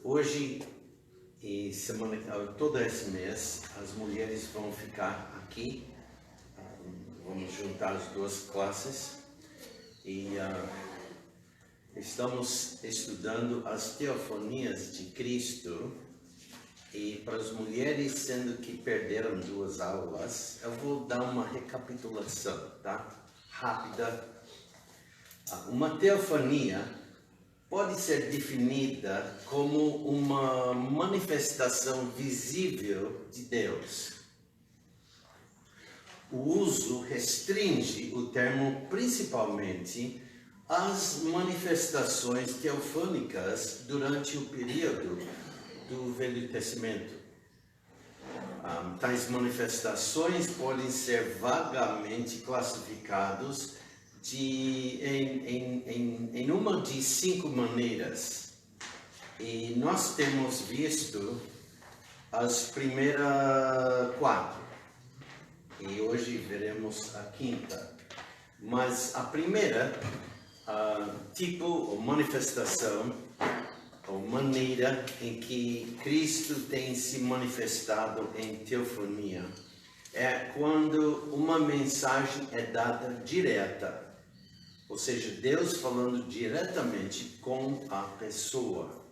Hoje e todo esse mês, as mulheres vão ficar aqui. Vamos juntar as duas classes e estamos estudando as teofanias de Cristo. E para as mulheres, sendo que perderam duas aulas, eu vou dar uma recapitulação, tá? Rápida. Uma teofania pode ser definida como uma manifestação visível de Deus. O uso restringe o termo principalmente às manifestações teofânicas durante o período do Velho Testamento. Tais manifestações podem ser vagamente classificadas em uma de 5 maneiras. E nós temos visto as primeiras 4. E hoje veremos a 5ª. Mas a primeira tipo ou manifestação ou maneira em que Cristo tem se manifestado em teofania é quando uma mensagem é dada direta, ou seja, Deus falando diretamente com a pessoa.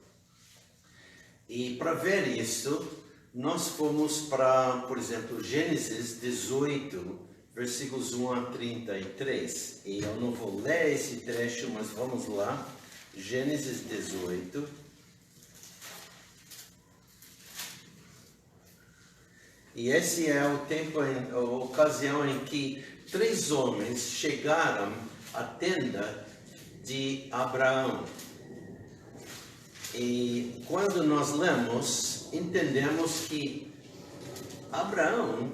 E para ver isso, nós fomos para, por exemplo, Gênesis 18, versículos 1 a 33. E eu não vou ler esse trecho, mas vamos lá. Gênesis 18. E esse é o tempo, a ocasião em que 3 homens chegaram à tenda de Abraão. E quando nós lemos, entendemos que Abraão,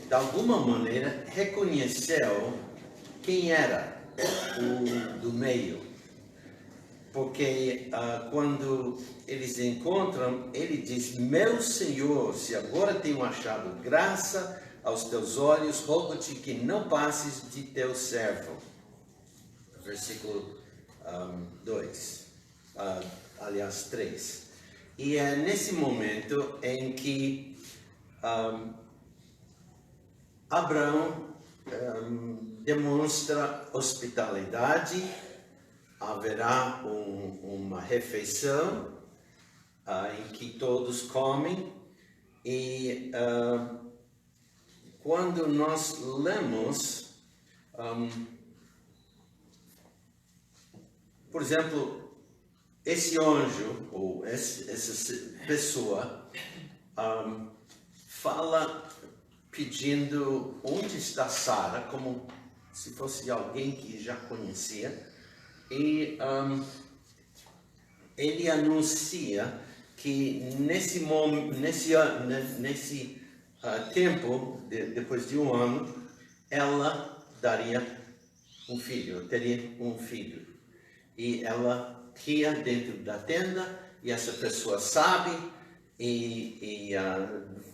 de alguma maneira, reconheceu quem era o do meio. Porque quando eles encontram, ele diz: meu Senhor, se agora tenho achado graça aos teus olhos, rogo-te que não passes de teu servo. Versículo 2, aliás 3. E é nesse momento em que Abraão demonstra hospitalidade. Haverá uma refeição em que todos comem e quando nós lemos, por exemplo, esse anjo ou essa pessoa fala pedindo onde está Sara, como se fosse alguém que já conhecia. E ele anuncia que nesse tempo, depois de 1 ano, ela daria um filho, teria um filho. E ela ria dentro da tenda, e essa pessoa sabe,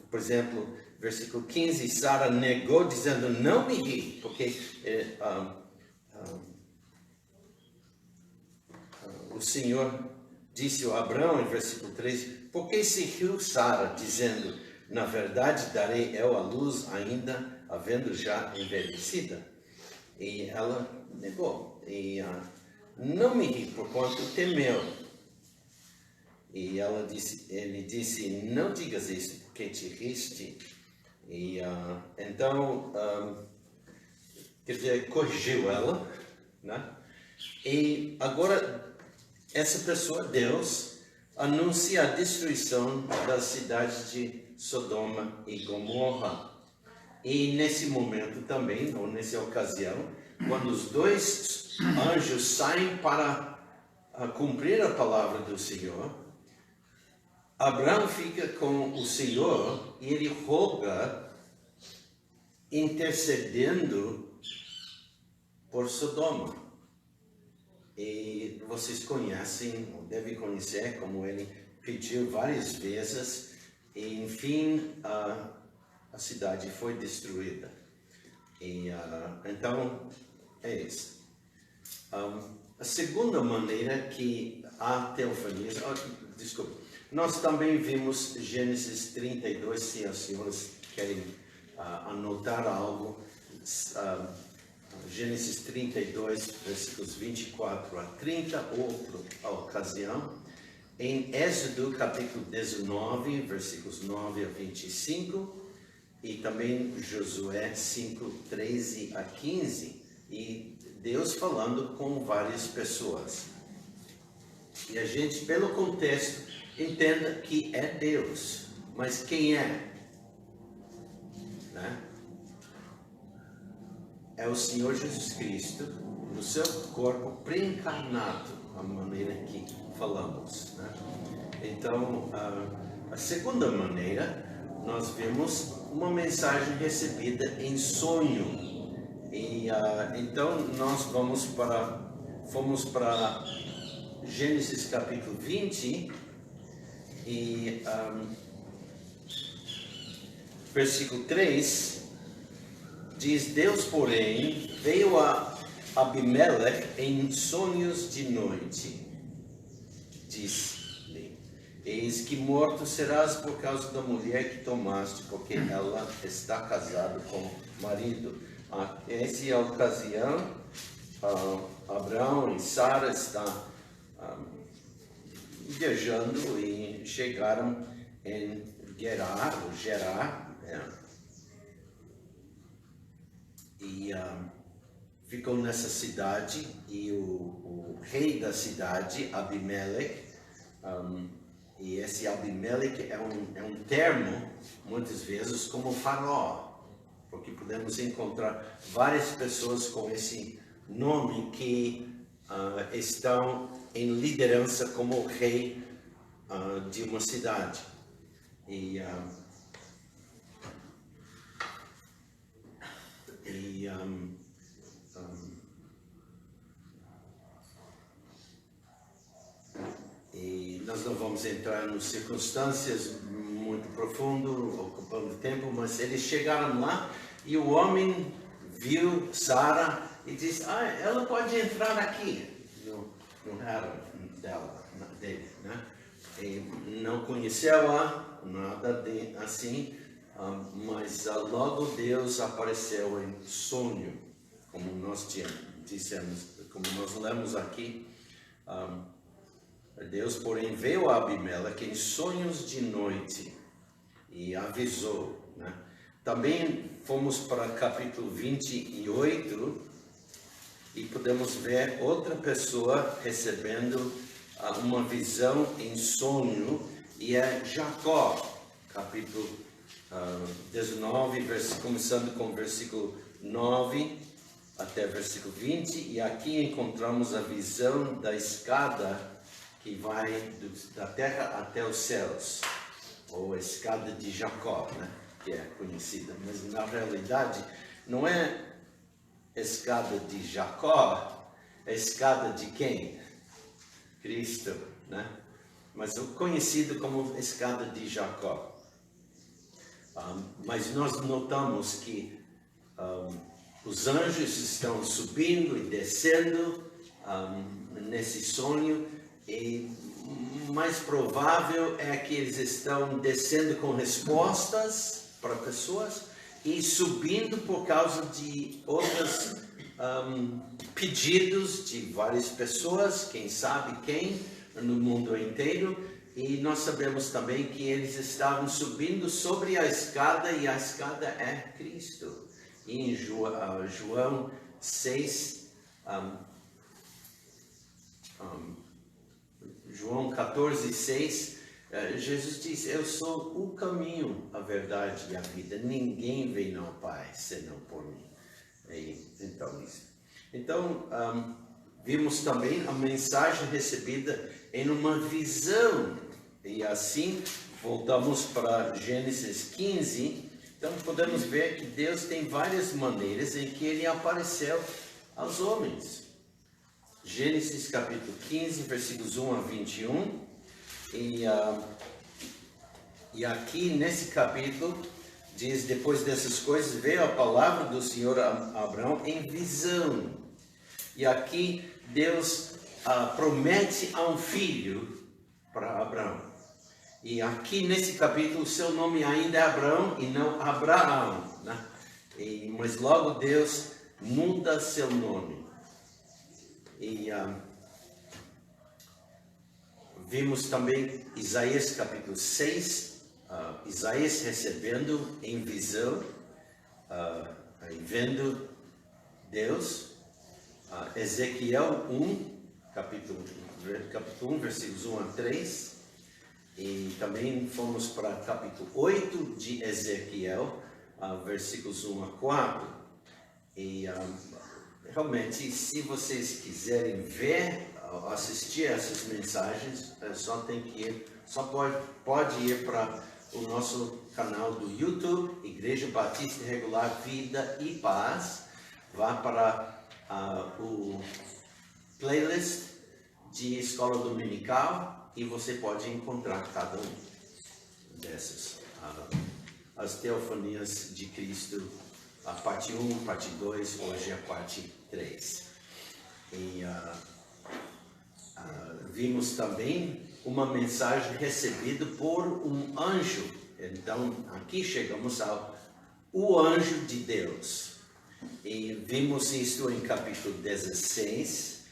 por exemplo, versículo 15, Sara negou dizendo: não me ri, porque o Senhor disse a Abraão, em versículo 3, por que se riu Sara, dizendo: na verdade darei eu à luz, ainda havendo já envelhecida? E ela negou, e não me ri, porquanto temeu. E ele disse: não digas isso, porque te riste. E então, quer dizer, corrigiu ela, né? E agora, essa pessoa, Deus, anuncia a destruição das cidades de Sodoma e Gomorra. E nesse momento também, ou nessa ocasião, quando os 2 anjos saem para cumprir a palavra do Senhor, Abraão fica com o Senhor e ele roga, intercedendo por Sodoma. E vocês conhecem, ou devem conhecer, como ele pediu várias vezes, e enfim a cidade foi destruída. E então é isso. A segunda maneira que há teofanias, desculpa, nós também vimos Gênesis 32, se as senhoras querem anotar algo, Gênesis 32, versículos 24 a 30, outra ocasião. Em Êxodo, capítulo 19, versículos 9 a 25, e também Josué 5, 13 a 15, e Deus falando com várias pessoas. E a gente, pelo contexto, entenda que é Deus, mas quem é? Né? É o Senhor Jesus Cristo, no seu corpo pré-encarnado, a maneira que falamos. Né? Então, a segunda maneira, nós vemos uma mensagem recebida em sonho. E então nós fomos para Gênesis capítulo 20 e versículo 3 diz: Deus, porém, veio a Abimeleque em sonhos de noite. Disse-lhe: eis que morto serás por causa da mulher que tomaste, porque ela está casada com o marido. Essa é a ocasião, Abraão e Sara estão viajando e chegaram em Gerar, e ficou nessa cidade, e o rei da cidade, Abimeleque, e esse Abimeleque é um termo, muitas vezes, como faraó, porque podemos encontrar várias pessoas com esse nome que estão em liderança como rei de uma cidade. E nós não vamos entrar nas circunstâncias muito profundo, ocupando tempo, mas eles chegaram lá e o homem viu Sara e disse: ela pode entrar aqui no harem dele, né? E não conheceu-a, nada assim, mas logo Deus apareceu em sonho, como nós dissemos, como nós lemos aqui. Deus, porém, veio a Abimeleque em sonhos de noite e avisou. Né? Também fomos para capítulo 28 e podemos ver outra pessoa recebendo uma visão em sonho, e é Jacó, capítulo 19, começando com o versículo 9 até o versículo 20, e aqui encontramos a visão da escada que vai da terra até os céus, ou a escada de Jacó, né? Que é conhecida, mas na realidade não é escada de Jacó, é escada de quem? Cristo, né? Mas o conhecido como escada de Jacó. Mas nós notamos que os anjos estão subindo e descendo nesse sonho, e mais provável é que eles estão descendo com respostas para pessoas e subindo por causa de outros pedidos de várias pessoas, quem sabe quem, no mundo inteiro. E nós sabemos também que eles estavam subindo sobre a escada, e a escada é Cristo. E em João 6, João 14, 6, Jesus diz: eu sou o caminho, a verdade e a vida. Ninguém vem ao Pai senão por mim. Então, vimos também a mensagem recebida em uma visão. E assim, voltamos para Gênesis 15. Então, podemos ver que Deus tem várias maneiras em que Ele apareceu aos homens. Gênesis capítulo 15, versículos 1 a 21. E aqui nesse capítulo diz: depois dessas coisas veio a palavra do Senhor a Abraão em visão. E aqui Deus promete a um filho para Abraão. E aqui nesse capítulo, seu nome ainda é Abraão e não Abraão, né? Mas logo Deus muda seu nome. E vimos também Isaías capítulo 6, Isaías recebendo em visão, e vendo Deus. Ezequiel 1, capítulo 1, versículos 1 a 3. E também fomos para capítulo 8 de Ezequiel, versículos 1 a 4. E realmente, se vocês quiserem ver, assistir essas mensagens, pode ir para o nosso canal do YouTube, Igreja Batista Regular Vida e Paz. Vá para o playlist de Escola Dominical e você pode encontrar cada um dessas. As Teofanias de Cristo, a parte 1, parte 2, hoje é a parte 3. E vimos também uma mensagem recebida por um anjo. Então, aqui chegamos o anjo de Deus. E vimos isso em capítulo 16,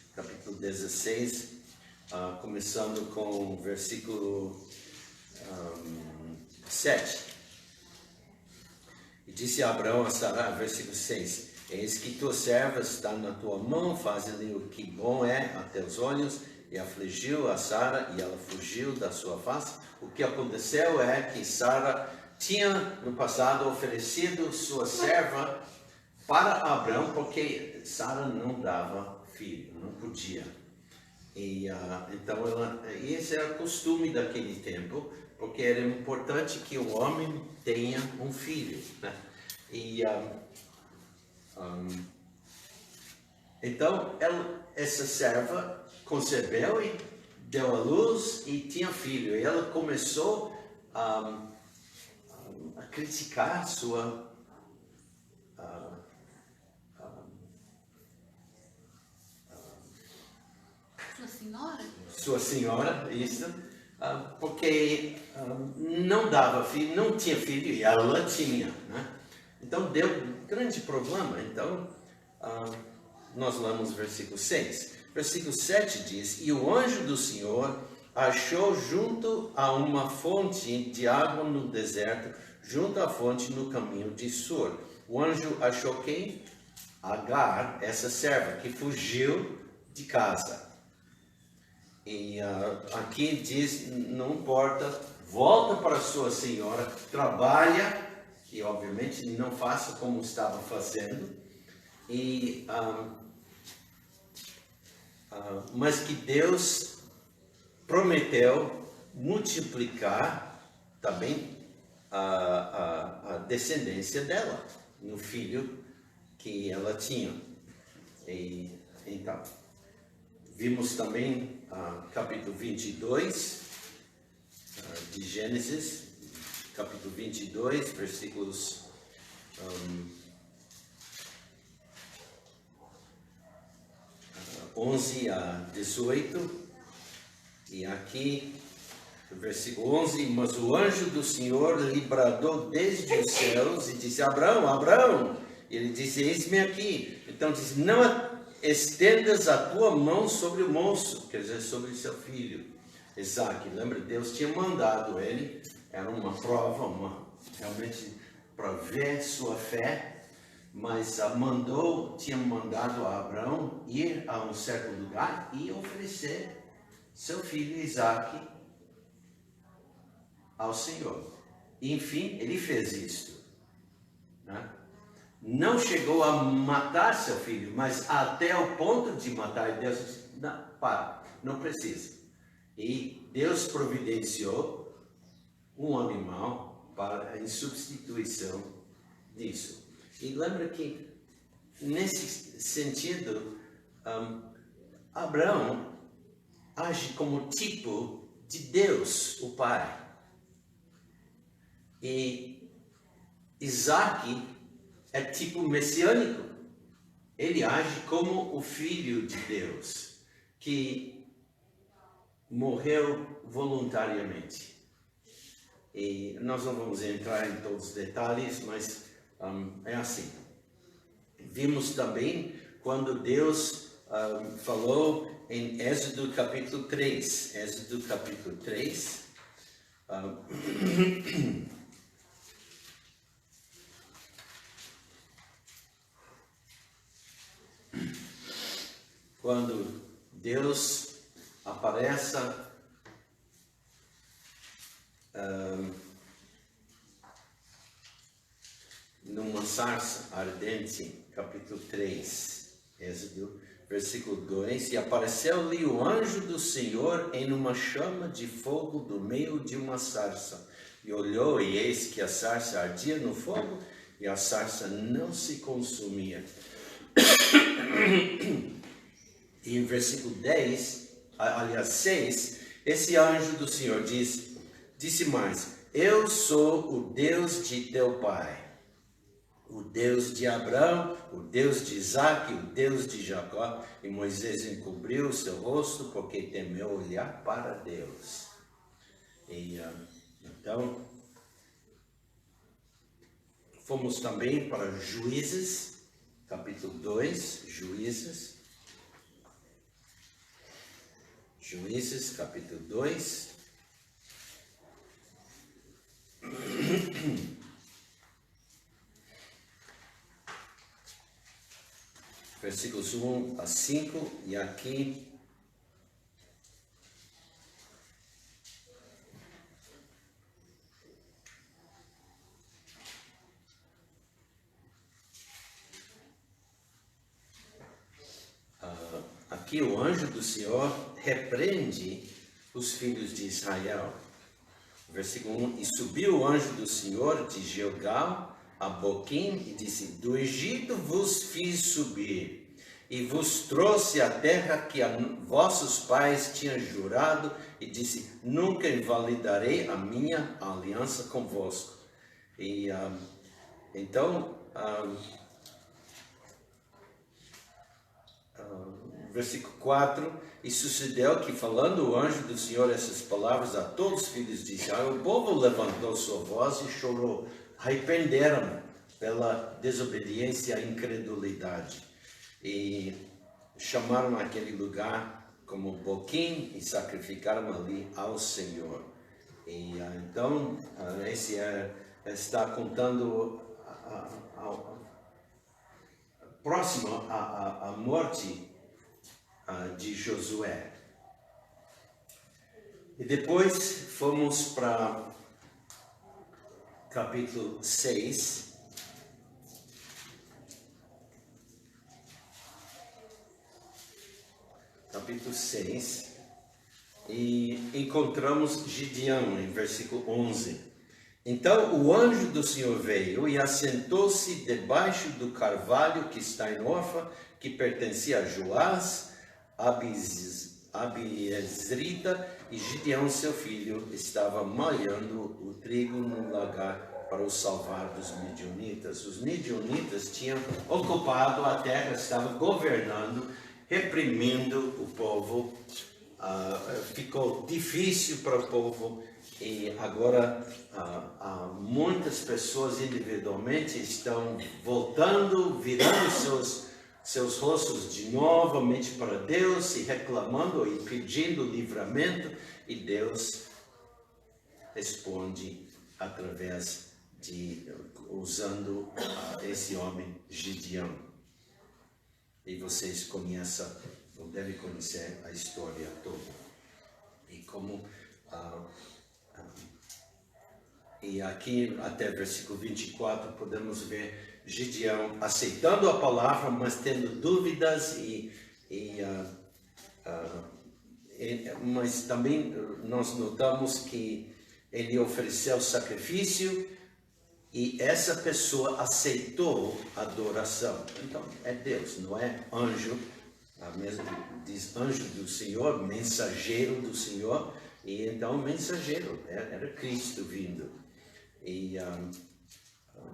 começando com o versículo 7. E disse a Abraão a Sarai, versículo 6, eis que tua serva está na tua mão, faze-lhe o que bom é a teus olhos. E afligiu a Sara e ela fugiu da sua face. O que aconteceu é que Sara tinha no passado oferecido sua serva para Abraão, porque Sara não dava filho, não podia. E então esse era o costume daquele tempo, porque era importante que o homem tenha um filho, né? E então essa serva concebeu e deu à luz e tinha filho. E ela começou a criticar sua senhora, isso, porque não dava filho, não tinha filho e ela tinha, né? Então deu um grande problema. Então nós lemos versículo 6. Versículo 7 diz, e o anjo do Senhor achou junto a uma fonte de água no deserto, junto à fonte no caminho de Sur. O anjo achou quem? Agar, essa serva, que fugiu de casa. E aqui diz, não importa, volta para sua senhora, trabalha, e obviamente não faça como estava fazendo, e mas que Deus prometeu multiplicar também a descendência dela, no filho que ela tinha. E então, vimos também capítulo 22 de Gênesis, capítulo 22, versículos 11 a 18, e aqui, versículo 11, mas o anjo do Senhor lhe bradou desde os céus e disse, Abraão, Abraão, e ele disse, eis-me aqui. Então diz, não estendas a tua mão sobre o moço, quer dizer, sobre seu filho, Isaque. Lembra, Deus tinha mandado ele, era uma prova, realmente para ver sua fé, mas tinha mandado a Abraão ir a um certo lugar e oferecer seu filho Isaque ao Senhor. E, enfim, ele fez isso, né? Não chegou a matar seu filho, mas até o ponto de matar, Deus disse, não, não precisa. E Deus providenciou um animal em substituição disso. E lembra que, nesse sentido, Abraão age como tipo de Deus, o Pai. E Isaque é tipo messiânico. Ele age como o Filho de Deus, que morreu voluntariamente. E nós não vamos entrar em todos os detalhes, mas é assim. Vimos também quando Deus falou em Êxodo capítulo 3. Êxodo capítulo 3. Quando Deus aparece numa sarça ardente, capítulo 3, Êxodo, versículo 2, e apareceu-lhe o anjo do Senhor em uma chama de fogo do meio de uma sarça, e olhou, e eis que a sarça ardia no fogo, e a sarça não se consumia. E em versículo 6, esse anjo do Senhor disse mais: eu sou o Deus de teu pai, o Deus de Abraão, o Deus de Isaque, o Deus de Jacó. E Moisés encobriu o seu rosto porque temeu olhar para Deus. E então, fomos também para Juízes, capítulo 2, Juízes, capítulo 2. Versículos 1 a 5, e aqui o anjo do Senhor repreende os filhos de Israel. Versículo 1, e subiu o anjo do Senhor de Gilgal a Boquim e disse: do Egito vos fiz subir e vos trouxe a terra que vossos pais tinham jurado, e disse: nunca invalidarei a minha aliança convosco. E então, versículo 4, e sucedeu que, falando o anjo do Senhor essas palavras a todos os filhos de Israel, o povo levantou sua voz e chorou, arrependeram pela desobediência e incredulidade, e chamaram aquele lugar como Boquim e sacrificaram ali ao Senhor. E então, esse está contando próximo à morte de Josué. E depois fomos para capítulo 6. Capítulo 6. E encontramos Gideão em versículo 11. Então o anjo do Senhor veio e assentou-se debaixo do carvalho que está em Orfa, que pertencia a Joás, Abiezrita, e Gideão, seu filho, estava malhando o trigo no lagar para o salvar dos midianitas. Os midianitas tinham ocupado a terra, estavam governando, reprimindo o povo. Ficou difícil para o povo, e agora muitas pessoas individualmente estão voltando, virando seus rostos de novamente para Deus e reclamando e pedindo livramento, e Deus responde através usando esse homem Gideão. E vocês conhecem, ou devem conhecer a história toda. E como e aqui até versículo 24 podemos ver Gideão aceitando a palavra, mas tendo dúvidas, mas também nós notamos que ele ofereceu sacrifício e essa pessoa aceitou a adoração. Então é Deus, não é anjo. Mesmo diz anjo do Senhor, mensageiro do Senhor, e então mensageiro era Cristo vindo. E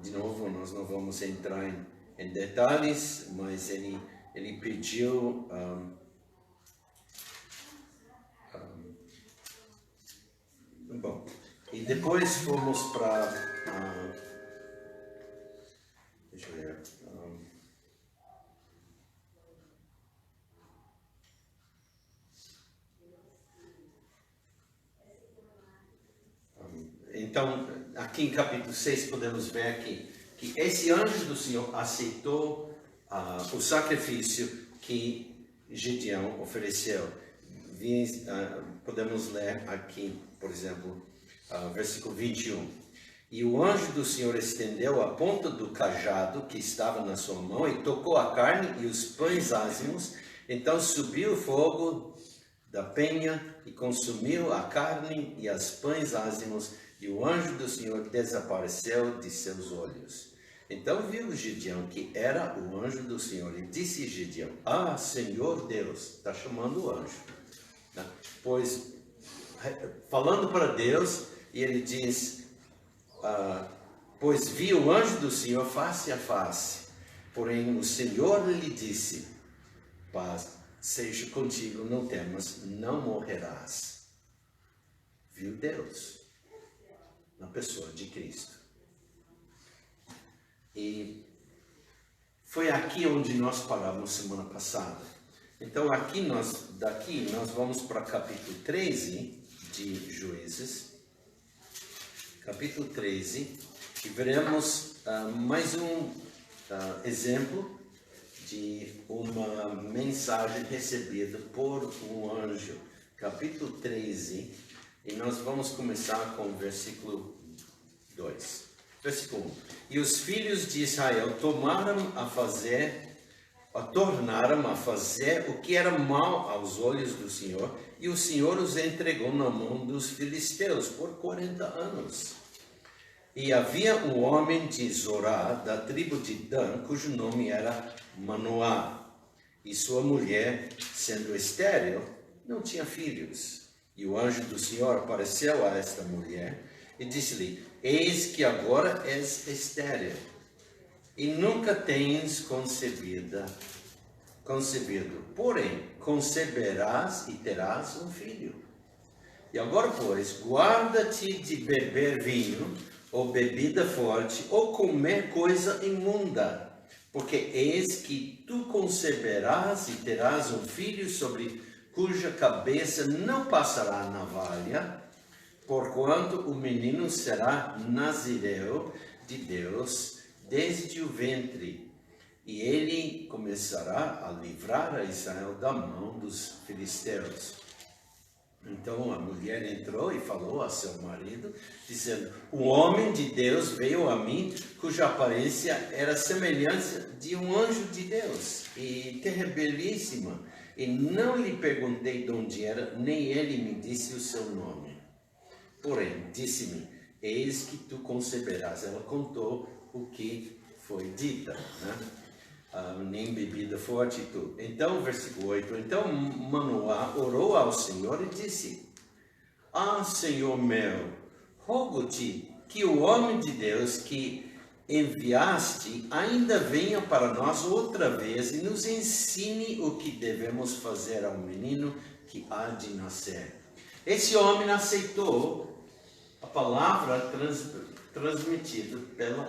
de novo, nós não vamos entrar em detalhes, mas ele pediu E depois fomos para... deixa eu ver... então, aqui em capítulo 6 podemos ver que esse anjo do Senhor aceitou o sacrifício que Gideão ofereceu. Podemos ler aqui, por exemplo, versículo 21. E o anjo do Senhor estendeu a ponta do cajado que estava na sua mão e tocou a carne e os pães ázimos. Então subiu o fogo da penha e consumiu a carne e os pães ázimos, e o anjo do Senhor desapareceu de seus olhos. Então viu Gideão que era o anjo do Senhor e disse Gideão: Ah, Senhor Deus, está chamando o anjo. Pois, falando para Deus, e ele diz, pois vi o anjo do Senhor face a face, porém o Senhor lhe disse: paz seja contigo, não temas, não morrerás. Viu Deus na pessoa de Cristo. E foi aqui onde nós paramos semana passada. Então daqui nós vamos para capítulo 13 de Juízes. Capítulo 13, e veremos mais um exemplo de uma mensagem recebida por um anjo. Capítulo 13, e nós vamos começar com o versículo 2. Versículo 1. E os filhos de Israel tornaram a fazer o que era mal aos olhos do Senhor, e o Senhor os entregou na mão dos filisteus por 40 anos. E havia um homem de Zorá, da tribo de Dan, cujo nome era Manoá, e sua mulher, sendo estéril, não tinha filhos. E o anjo do Senhor apareceu a esta mulher e disse-lhe: Eis que agora és estéril, e nunca tens concebido, porém conceberás e terás um filho. E agora, pois, guarda-te de beber vinho, ou bebida forte, ou comer coisa imunda, porque eis que tu conceberás e terás um filho, sobre cuja cabeça não passará a navalha, porquanto o menino será nazireu de Deus desde o ventre, e ele começará a livrar a Israel da mão dos filisteus. Então a mulher entrou e falou a seu marido, dizendo: O homem de Deus veio a mim, cuja aparência era semelhante de um anjo de Deus, e terribilíssima, e não lhe perguntei de onde era, nem ele me disse o seu nome. Porém, disse-me: Eis que tu conceberás. Ela contou o que foi dita, né? Nem bebida forte tu. Então, versículo 8. Então Manoá orou ao Senhor e disse: Ah, Senhor meu, rogo-te que o homem de Deus que enviaste ainda venha para nós outra vez e nos ensine o que devemos fazer ao menino que há de nascer. Esse homem aceitou a palavra transmitida pela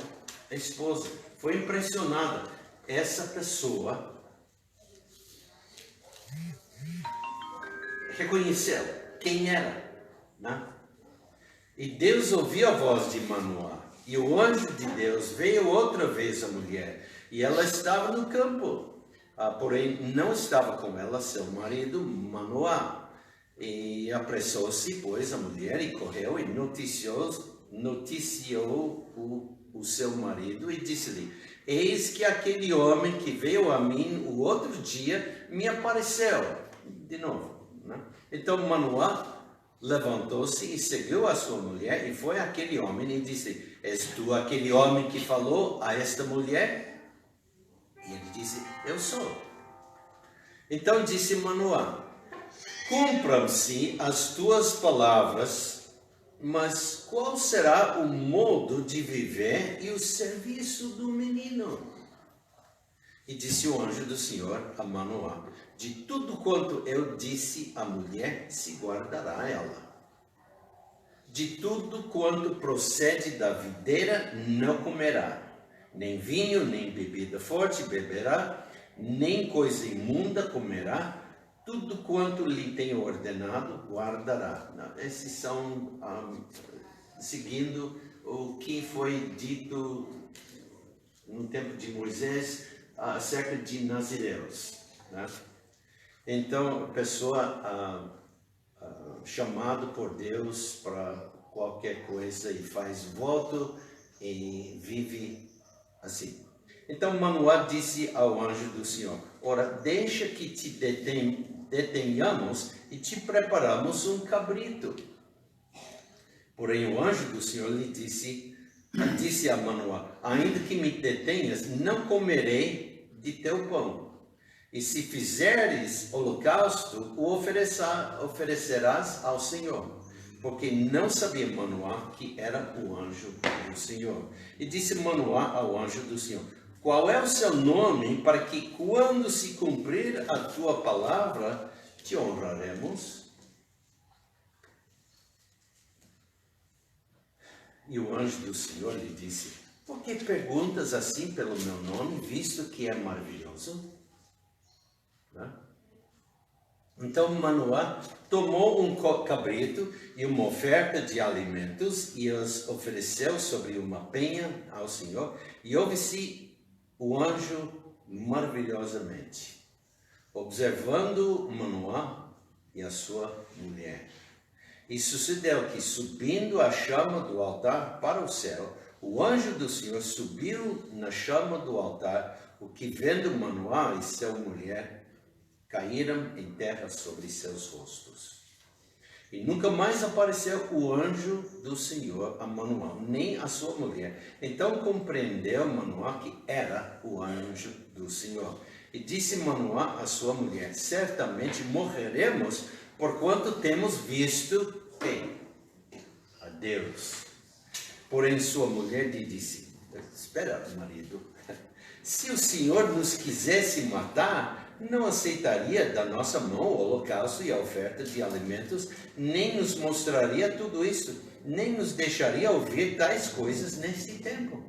esposa. Foi impressionada. Essa pessoa reconheceu quem era, né? E Deus ouviu a voz de Manoá, e o anjo de Deus veio outra vez à mulher, e ela estava no campo, porém não estava com ela seu marido Manoá. E apressou-se, pois, a mulher, e correu e noticiou o seu marido, e disse-lhe: Eis que aquele homem que veio a mim o outro dia me apareceu. De novo, né? Então Manoá levantou-se e seguiu a sua mulher, e foi aquele homem e disse: És tu aquele homem que falou a esta mulher? E ele disse: Eu sou. Então disse Manoá: Cumpram-se as tuas palavras, mas qual será o modo de viver e o serviço do menino? E disse o anjo do Senhor a Manoá: De tudo quanto eu disse à mulher, se guardará ela. De tudo quanto procede da videira não comerá, nem vinho, nem bebida forte beberá, nem coisa imunda comerá, tudo quanto lhe tenho ordenado guardará. Esses são seguindo o que foi dito no tempo de Moisés acerca de nazireus, né? Então, a pessoa chamado por Deus para qualquer coisa e faz voto e vive assim. Então Manoá disse ao anjo do Senhor: ora, deixa que te detenhamos e te preparamos um cabrito. Porém o anjo do Senhor lhe disse a Manoá: ainda que me detenhas, não comerei de teu pão. E se fizeres holocausto, o oferecerás ao Senhor. Porque não sabia Manoá que era o anjo do Senhor. E disse Manoá ao anjo do Senhor: qual é o seu nome, para que quando se cumprir a tua palavra, te honraremos? E o anjo do Senhor lhe disse: por que perguntas assim pelo meu nome, visto que é maravilhoso? Então Manoá tomou um cabrito e uma oferta de alimentos e os ofereceu sobre uma penha ao Senhor, e ouve-se o anjo maravilhosamente, observando Manoá e a sua mulher. E sucedeu que, subindo a chama do altar para o céu, o anjo do Senhor subiu na chama do altar, o que vendo Manoá e sua mulher, caíram em terra sobre seus rostos. E nunca mais apareceu o anjo do Senhor a Manoá, nem a sua mulher. Então compreendeu Manoá que era o anjo do Senhor. E disse Manoá à sua mulher: certamente morreremos, porquanto temos visto quem? A Deus. Porém sua mulher lhe disse: espera, marido, se o Senhor nos quisesse matar, não aceitaria da nossa mão o holocausto e a oferta de alimentos, nem nos mostraria tudo isso, nem nos deixaria ouvir tais coisas neste tempo.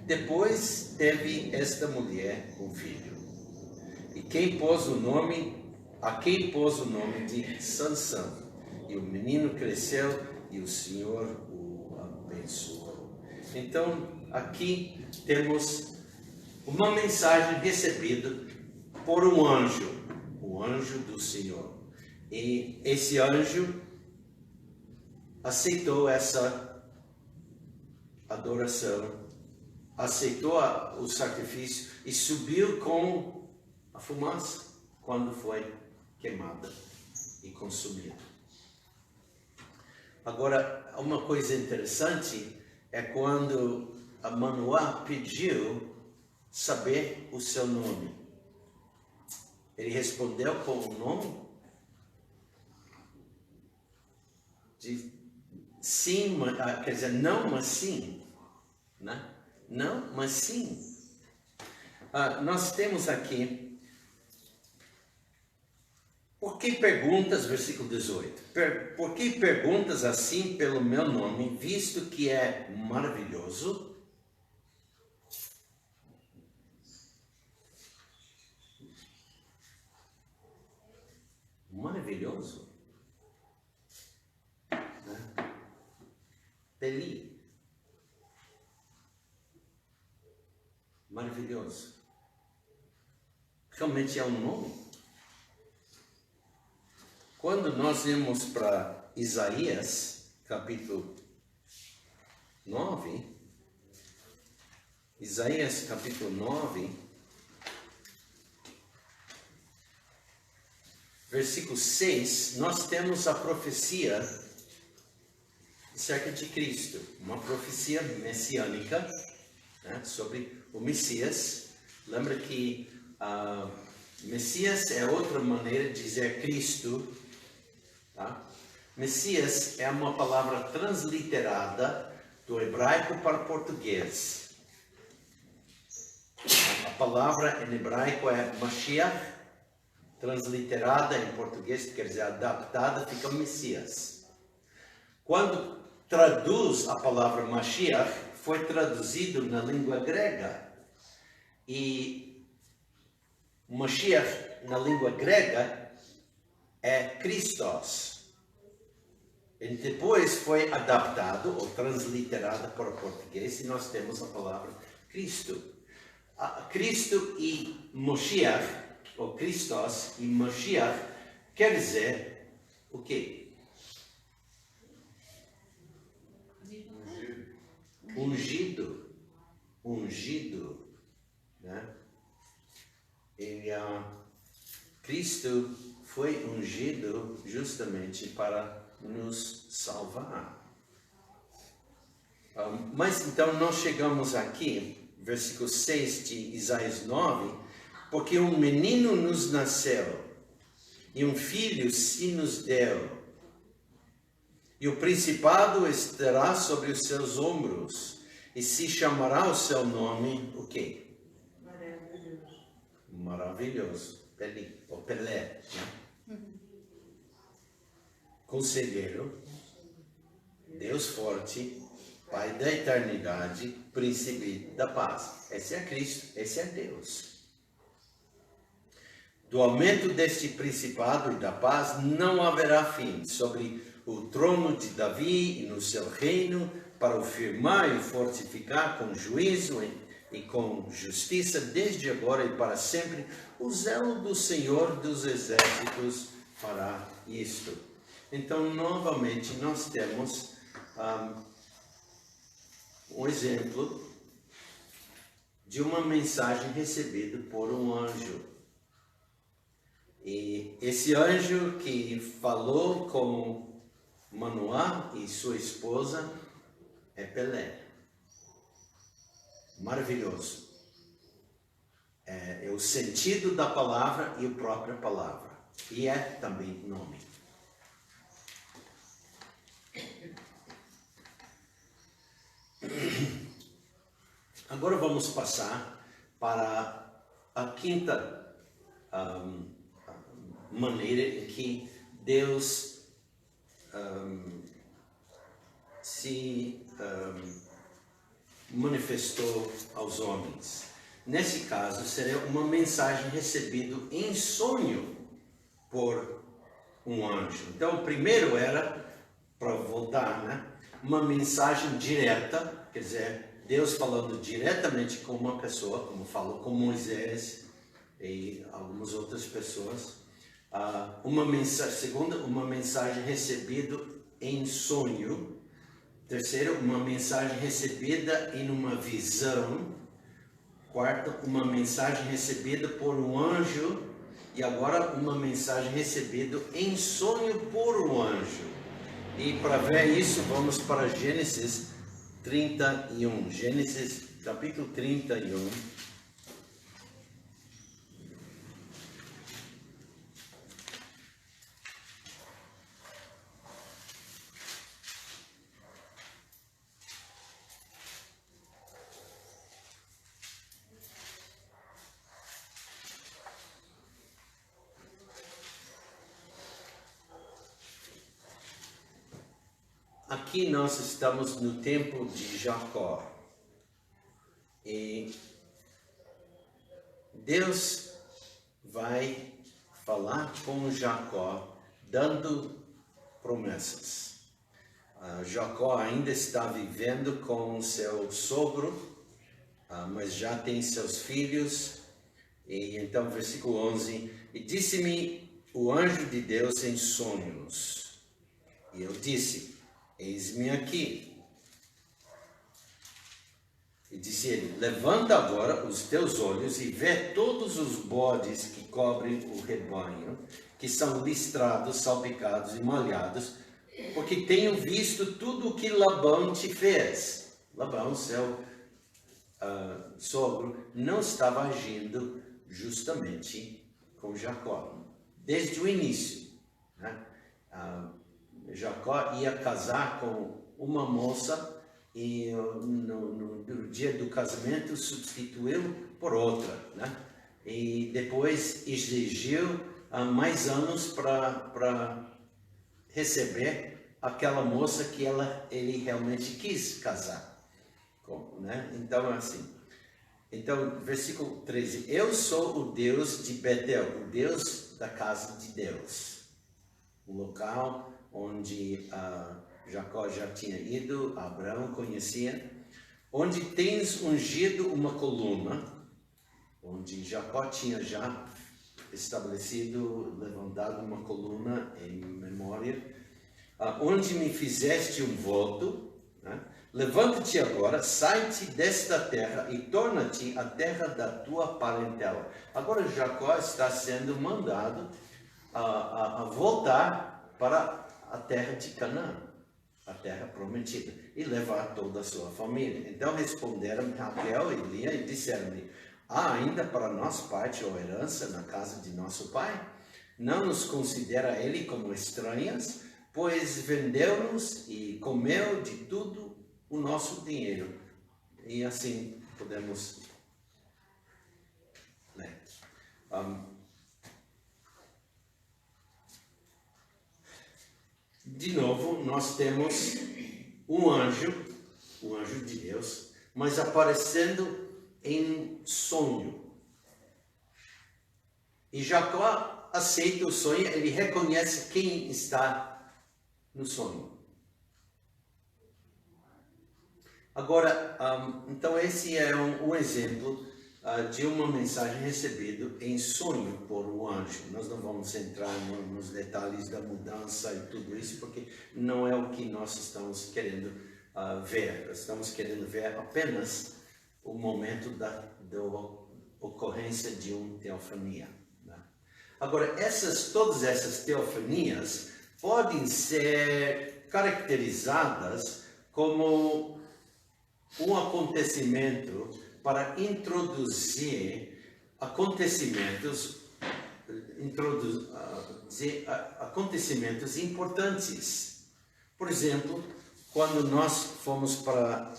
Depois teve esta mulher um filho, e a quem pôs o nome de Sansão. E o menino cresceu e o Senhor o abençoou. Então, aqui temos uma mensagem recebida por um anjo, o anjo do Senhor. E esse anjo aceitou essa adoração, aceitou o sacrifício e subiu com a fumaça quando foi queimada e consumida. Agora, uma coisa interessante é quando a Manoá pediu saber o seu nome. Ele respondeu com o nome de sim, quer dizer, não, mas sim, né? Não, mas sim. Nós temos aqui, por que perguntas, versículo 18, por que perguntas assim pelo meu nome, visto que é maravilhoso? Maravilhoso, né? Peli, maravilhoso, realmente é um nome. Quando nós vamos para Isaías, capítulo 9, Isaías capítulo 9, versículo 6, nós temos a profecia acerca de Cristo, uma profecia messiânica, né, sobre o Messias. Lembra que Messias é outra maneira de dizer Cristo, tá? Messias é uma palavra transliterada do hebraico para o português. A palavra em hebraico é Mashiach, transliterada em português, quer dizer, adaptada, fica Messias. Quando traduz a palavra Mashiach, foi traduzido na língua grega. E Mashiach, na língua grega, é Christos. E depois foi adaptado ou transliterado para o português e nós temos a palavra Cristo. Cristo e Mashiach, ou Christos e Mashiach, quer dizer o quê? Ungido, né? E Cristo foi ungido justamente para nos salvar. Mas então nós chegamos aqui, versículo 6 de Isaías 9, porque um menino nos nasceu e um filho se nos deu. E o principado estará sobre os seus ombros, e se chamará o seu nome, o quê? Maravilhoso. Pelé, né? Conselheiro, Deus forte, Pai da eternidade, Príncipe da paz. Esse é Cristo, esse é Deus. Do aumento deste principado e da paz não haverá fim sobre o trono de Davi e no seu reino, para o firmar e fortificar com juízo e com justiça, desde agora e para sempre. O zelo do Senhor dos Exércitos fará isto. Então, novamente, nós temos um exemplo de uma mensagem recebida por um anjo. E esse anjo que falou com Manoá e sua esposa é Pelé. Maravilhoso. É o sentido da palavra e a própria palavra. E é também nome. Agora vamos passar para a quinta maneira em que Deus se manifestou aos homens. Nesse caso, seria uma mensagem recebida em sonho por um anjo. Então, o primeiro era, para voltar, né? Uma mensagem direta, quer dizer, Deus falando diretamente com uma pessoa, como falou com Moisés e algumas outras pessoas. Segunda, uma mensagem recebida em sonho. Terceiro, uma mensagem recebida em uma visão. Quarto, uma mensagem recebida por um anjo. E agora, uma mensagem recebida em sonho por um anjo. E para ver isso, vamos para Gênesis 31. Gênesis capítulo 31. Aqui nós estamos no tempo de Jacó. E Deus vai falar com Jacó, dando promessas. Jacó ainda está vivendo com seu sogro, mas já tem seus filhos. E então, versículo 11: E disse-me o anjo de Deus em sonhos. E eu disse: Eis-me aqui. E disse ele: Levanta agora os teus olhos e vê todos os bodes que cobrem o rebanho, que são listrados, salpicados e molhados, porque tenho visto tudo o que Labão te fez. Labão, seu sogro, não estava agindo justamente com Jacó, desde o início, né? Jacó ia casar com uma moça e no dia do casamento substituiu por outra, né? E depois exigiu mais anos para receber aquela moça que ele realmente quis casar. Né? Então, assim. Então, versículo 13. Eu sou o Deus de Betel, o Deus da casa de Deus. O local onde Jacó já tinha ido, Abraão conhecia. Onde tens ungido uma coluna, onde Jacó tinha já estabelecido, levantado uma coluna em memória, onde me fizeste um voto, né? Levanta-te agora, sai-te desta terra e torna-te a terra da tua parentela. Agora Jacó está sendo mandado a voltar para a terra de Canaã, a terra prometida, e levar toda a sua família. Então responderam Raquel e Lia e disseram-lhe: há ainda para nós parte ou herança na casa de nosso pai? Não nos considera ele como estranhas, pois vendeu-nos e comeu de tudo o nosso dinheiro. E assim podemos ler. De novo, nós temos um anjo de Deus, mas aparecendo em sonho. E Jacó aceita o sonho, ele reconhece quem está no sonho. Agora, então esse é um exemplo de uma mensagem recebida em sonho por um anjo. Nós não vamos entrar nos detalhes da mudança e tudo isso, porque não é o que nós estamos querendo ver. Estamos querendo ver apenas o momento da ocorrência de uma teofania. Né? Agora, todas essas teofanias podem ser caracterizadas como um acontecimento para introduzir acontecimentos importantes. Por exemplo, quando nós fomos para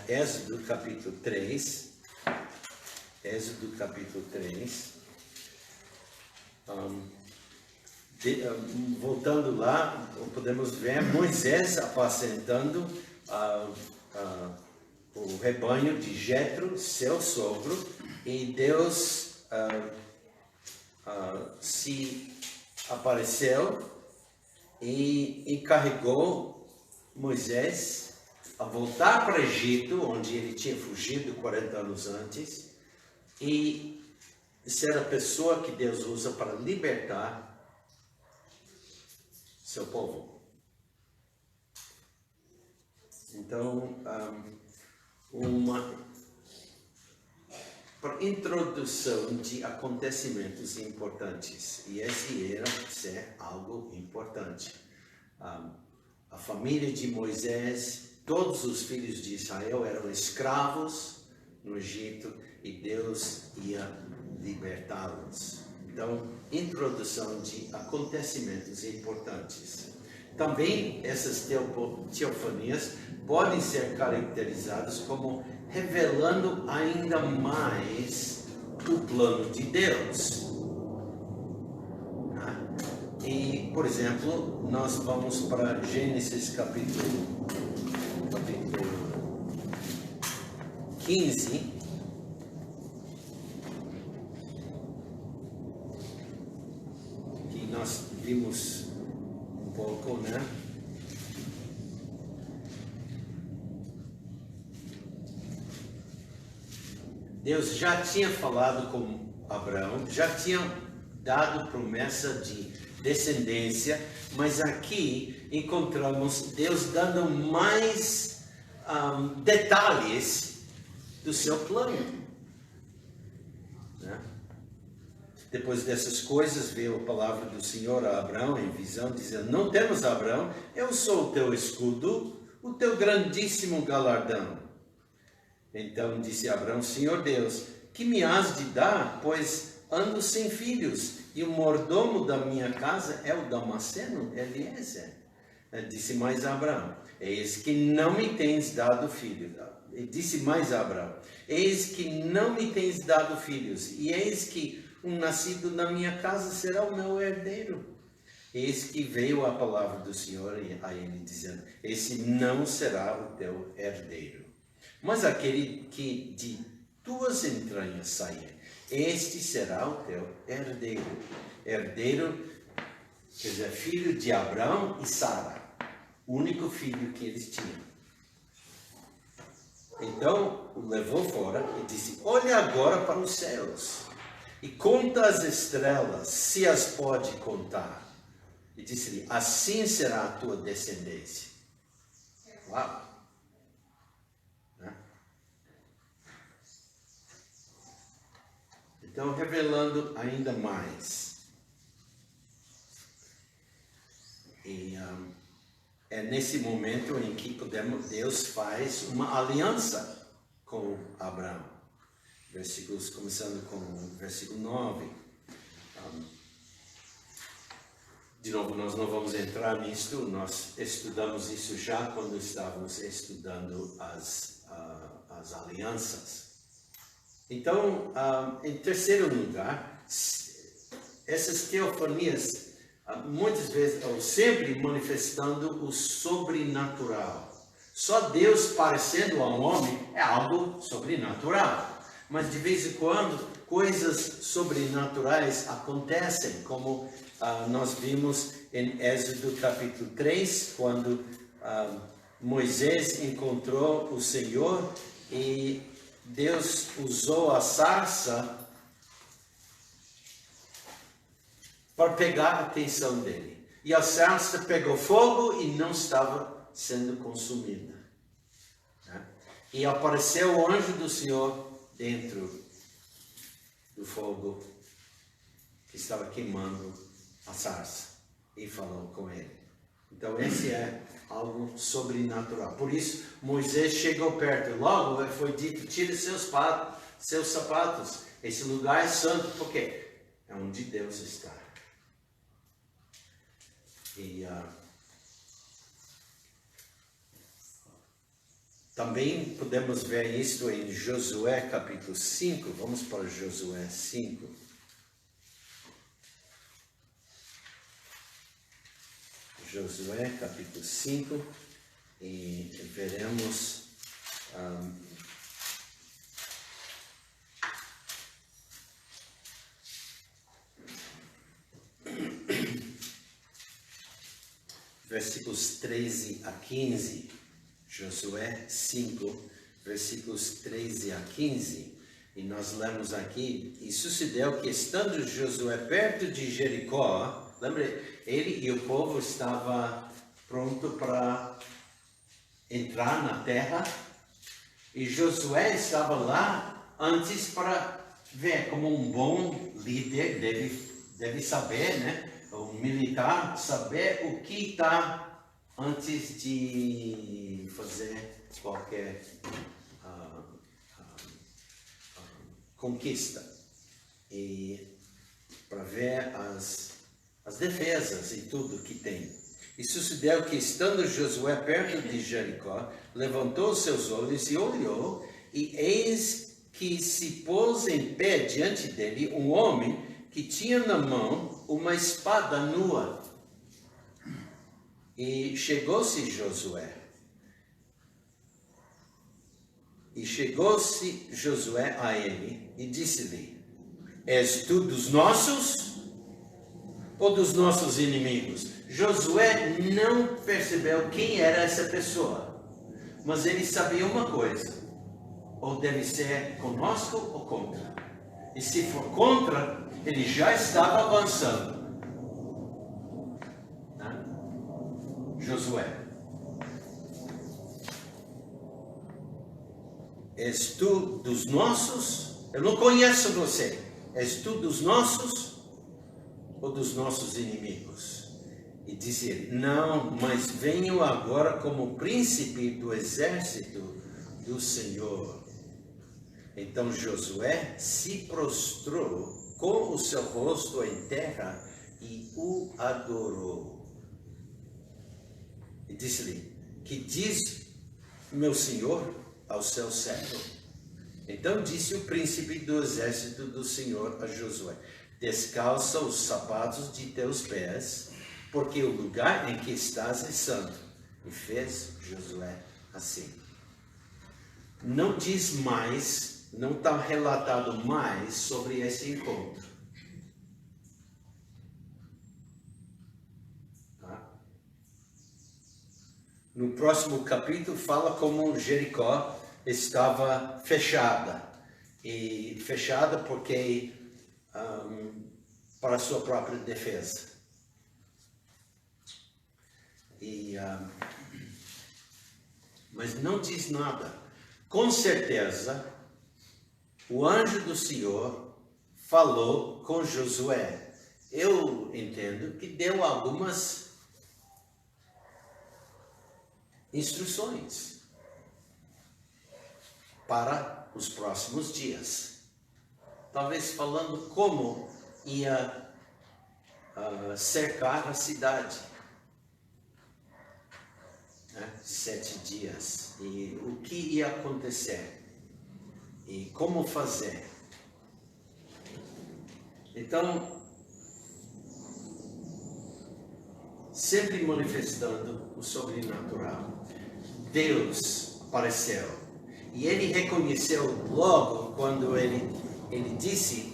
Êxodo capítulo 3, voltando lá, podemos ver Moisés apacentando o rebanho de Jetro, seu sogro, e Deus se apareceu e encarregou Moisés a voltar para o Egito, onde ele tinha fugido 40 anos antes, e ser a pessoa que Deus usa para libertar seu povo. Então, uma introdução de acontecimentos importantes, e esse era ser algo importante. A família de Moisés, todos os filhos de Israel eram escravos no Egito e Deus ia libertá-los. Então, introdução de acontecimentos importantes. Também essas teofanias podem ser caracterizadas como revelando ainda mais o plano de Deus. E, por exemplo, nós vamos para Gênesis capítulo 15. Que nós vimos um pouco, né? Deus já tinha falado com Abraão, já tinha dado promessa de descendência, mas aqui encontramos Deus dando mais detalhes do seu plano. Né? Depois dessas coisas, veio a palavra do Senhor a Abraão em visão, dizendo: não temas, Abraão, eu sou o teu escudo, o teu grandíssimo galardão. Então disse Abraão: Senhor Deus, que me has de dar, pois ando sem filhos, e o mordomo da minha casa é o Damasceno, Eliezer. Disse mais a Abraão: eis que não me tens dado filho. Disse mais a Abraão: eis que não me tens dado filhos, e eis que um nascido na minha casa será o meu herdeiro. Eis que veio a palavra do Senhor a ele, dizendo: esse não será o teu herdeiro, mas aquele que de tuas entranhas sair, este será o teu herdeiro. Herdeiro, quer dizer, filho de Abraão e Sara, o único filho que eles tinham. Então, o levou fora e disse: olha agora para os céus e conta as estrelas, se as pode contar. E disse-lhe: assim será a tua descendência. Uau! Né? Então, revelando ainda mais. E é nesse momento em que Deus faz uma aliança com Abraão. Versículos, começando com o versículo 9. De novo, nós não vamos entrar nisto, nós estudamos isso já quando estávamos estudando as alianças. Então, em terceiro lugar, essas teofanias, muitas vezes, ou sempre manifestando o sobrenatural. Só Deus parecendo ao homem é algo sobrenatural. Mas de vez em quando, coisas sobrenaturais acontecem, como nós vimos em Êxodo capítulo 3, quando Moisés encontrou o Senhor e Deus usou a sarça para pegar a atenção dele. E a sarça pegou fogo e não estava sendo consumida. Né? E apareceu o anjo do Senhor dentro do fogo que estava queimando a sarça e falou com ele. Então esse é algo sobrenatural. Por isso Moisés chegou perto. Logo foi dito: tire seus sapatos. Esse lugar é santo. Por quê? É onde Deus está. E também podemos ver isso em Josué capítulo 5. Vamos para Josué 5. Josué capítulo 5. E veremos versículos 13 a 15. Josué 5, versículos 13 a 15. E nós lemos aqui: e sucedeu que, estando Josué perto de Jericó, lembra, ele e o povo estavam pronto para entrar na terra, e Josué estava lá antes para ver, como um bom líder deve saber, né? O militar saber o que está antes de fazer qualquer conquista, e para ver as defesas e tudo que tem. E sucedeu que, estando Josué perto de Jericó, levantou seus olhos e olhou, e eis que se pôs em pé diante dele um homem que tinha na mão uma espada nua. E chegou-se Josué a ele e disse-lhe: és tu dos nossos ou dos nossos inimigos? Josué não percebeu quem era essa pessoa, mas ele sabia uma coisa: ou deve ser conosco ou contra. E se for contra, ele já estava avançando. Josué: és tu dos nossos? Eu não conheço você. És tu dos nossos ou dos nossos inimigos? E disse ele: não, mas venho agora como príncipe do exército do Senhor. Então Josué se prostrou com o seu rosto em terra e o adorou. E disse-lhe: que diz meu senhor ao seu servo? Então disse o príncipe do exército do Senhor a Josué: descalça os sapatos de teus pés, porque o lugar em que estás é santo. E fez Josué assim. Não diz mais, não está relatado mais sobre esse encontro. Tá? No próximo capítulo fala como Jericó estava fechada. E fechada porque para sua própria defesa. Mas não diz nada. Com certeza, o anjo do Senhor falou com Josué. Eu entendo que deu algumas instruções para os próximos dias. Talvez falando como ia cercar a cidade. 7 dias. E o que ia acontecer. E como fazer. Então, sempre manifestando o sobrenatural. Deus apareceu. E ele reconheceu logo quando ele disse,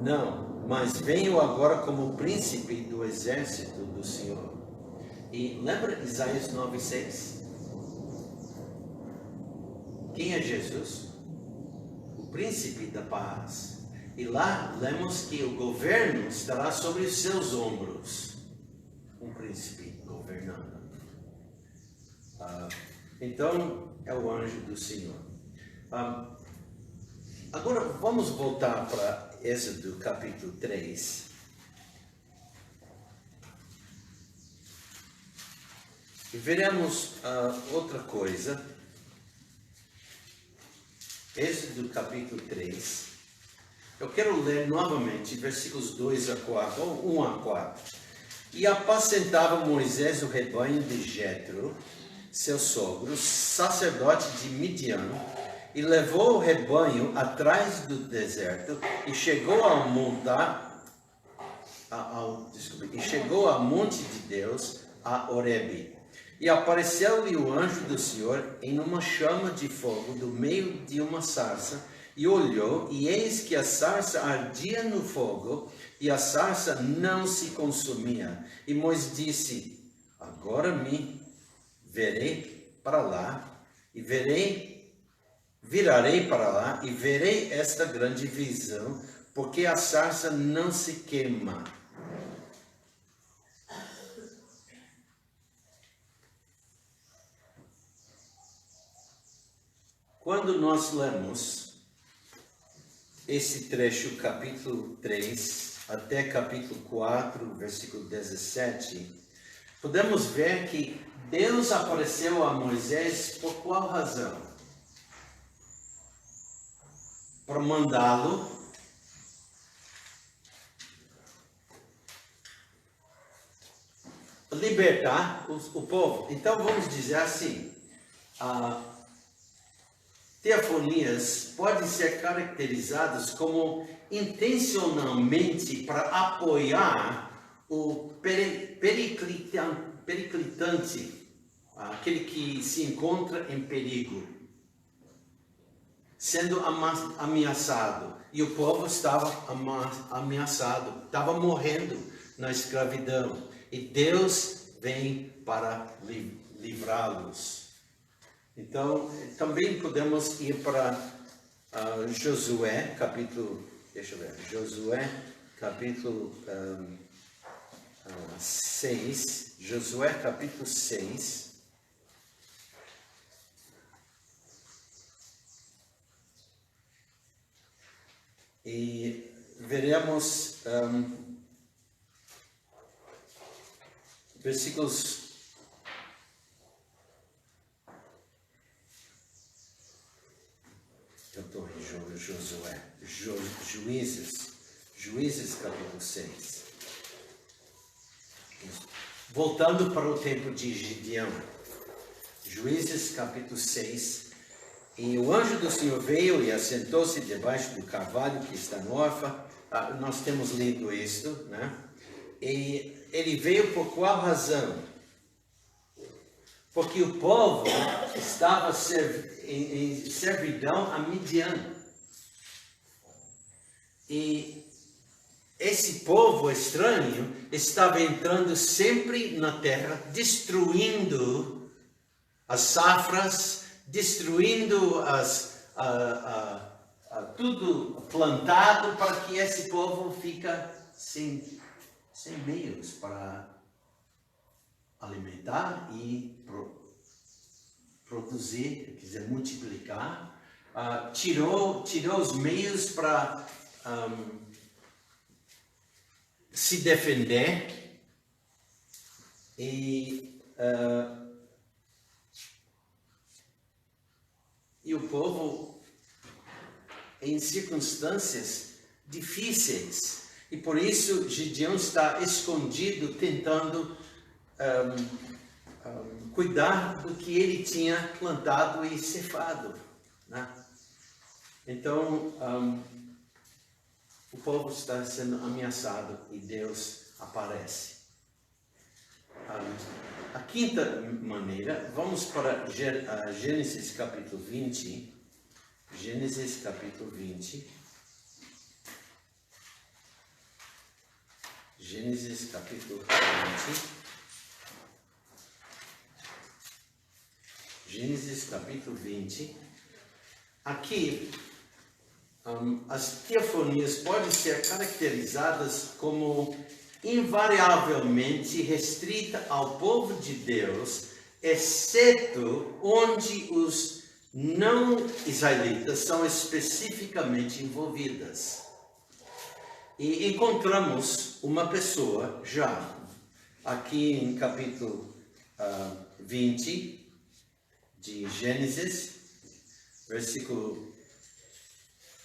não, mas venho agora como príncipe do exército do Senhor. E lembra Isaías 9:6? Quem é Jesus? O príncipe da paz. E lá lemos que o governo estará sobre os seus ombros. Um príncipe governando. Então, é o anjo do Senhor. Agora, vamos voltar para Êxodo capítulo 3. E veremos outra coisa. Êxodo capítulo 3. Eu quero ler novamente versículos 2 a 4, ou 1 a 4. E apacentava Moisés o rebanho de Jetro, seu sogro, sacerdote de Midian, e levou o rebanho atrás do deserto e chegou ao monte de Deus, a Horebe. E apareceu-lhe o anjo do Senhor em uma chama de fogo do meio de uma sarça, e olhou, e eis que a sarça ardia no fogo, e a sarça não se consumia. E Moisés disse, agora me virarei para lá, e verei esta grande visão, porque a sarça não se queima. Quando nós lemos esse trecho, capítulo 3, até capítulo 4, versículo 17, podemos ver que Deus apareceu a Moisés por qual razão? Para mandá-lo libertar o povo. Então vamos dizer assim, teofanias podem ser caracterizadas como intencionalmente para apoiar o periclitante, aquele que se encontra em perigo, sendo ameaçado. E o povo estava ameaçado, estava morrendo na escravidão. E Deus vem para livrá-los. Então, também podemos ir para Josué, capítulo 6. Josué, capítulo 6. E veremos versículos Josué, Juízes capítulo 6. Voltando para o tempo de Gideão, Juízes capítulo 6. E o anjo do Senhor veio e assentou-se debaixo do carvalho que está no Orfa, nós temos lido isso, né? E ele veio por qual razão? Porque o povo estava em servidão a Midian. E esse povo estranho estava entrando sempre na terra, destruindo as safras, destruindo tudo plantado, para que esse povo fica sem meios para alimentar e produzir, quer dizer, multiplicar. Tirou os meios para se defender e o povo em circunstâncias difíceis, e por isso Gideão está escondido tentando cuidar do que ele tinha plantado e cefado, né? Então o povo está sendo ameaçado e Deus aparece. A quinta maneira, vamos para Gênesis capítulo 20. Gênesis capítulo 20. Gênesis capítulo 20. Gênesis capítulo 20. Aqui, as teofanias podem ser caracterizadas como invariavelmente restrita ao povo de Deus, exceto onde os não israelitas são especificamente envolvidas. E encontramos uma pessoa já aqui em capítulo 20 de Gênesis, versículo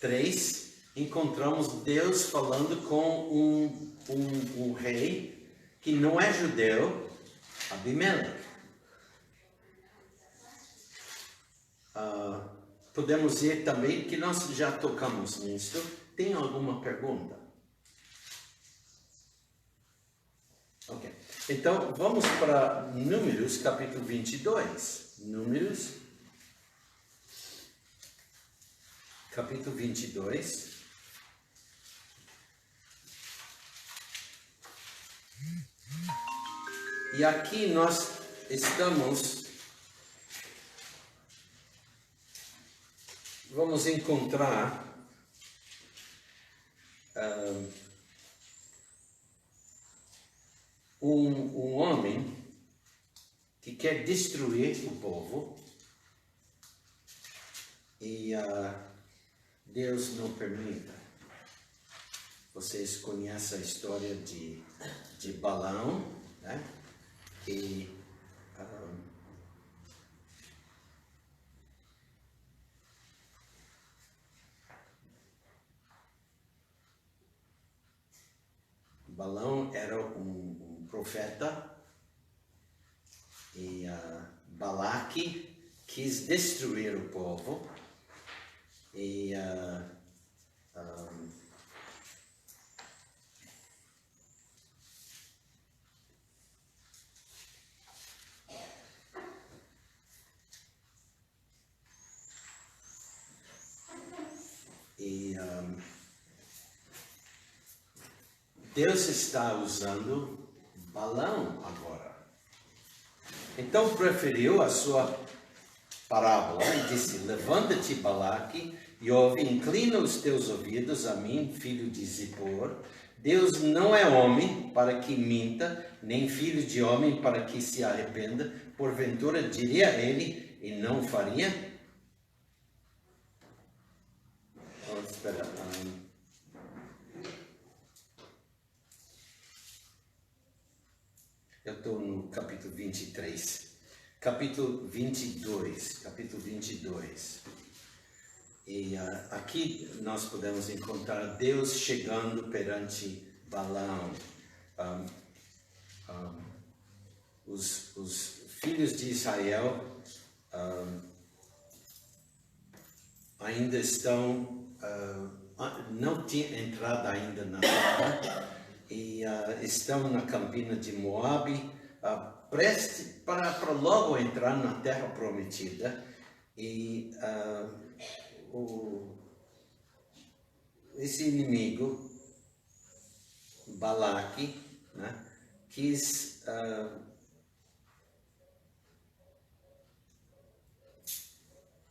3, encontramos Deus falando com um rei que não é judeu, Abimeleque. Podemos ver também que nós já tocamos nisso. Tem alguma pergunta? Ok. Então, vamos para Números, capítulo 22. Números, capítulo 22. E aqui nós vamos encontrar um homem que quer destruir o povo e Deus não permita. Vocês conhecem a história de Balaão, né? E Balaão era um profeta e Balaque quis destruir o povo e Deus está usando Balaão agora. Então preferiu a sua parábola e disse: levanta-te, Balaque, e ouve, inclina os teus ouvidos a mim, filho de Zippor. Deus não é homem para que minta, nem filho de homem para que se arrependa. Porventura diria ele e não faria? Espera. Eu estou no capítulo 23. Capítulo 22. E aqui nós podemos encontrar Deus chegando perante Balaão. Os filhos de Israel ainda estão não tinha entrado ainda na terra e estão na campina de Moabe, prestes para logo entrar na terra prometida. E esse inimigo, Balaque, né, quis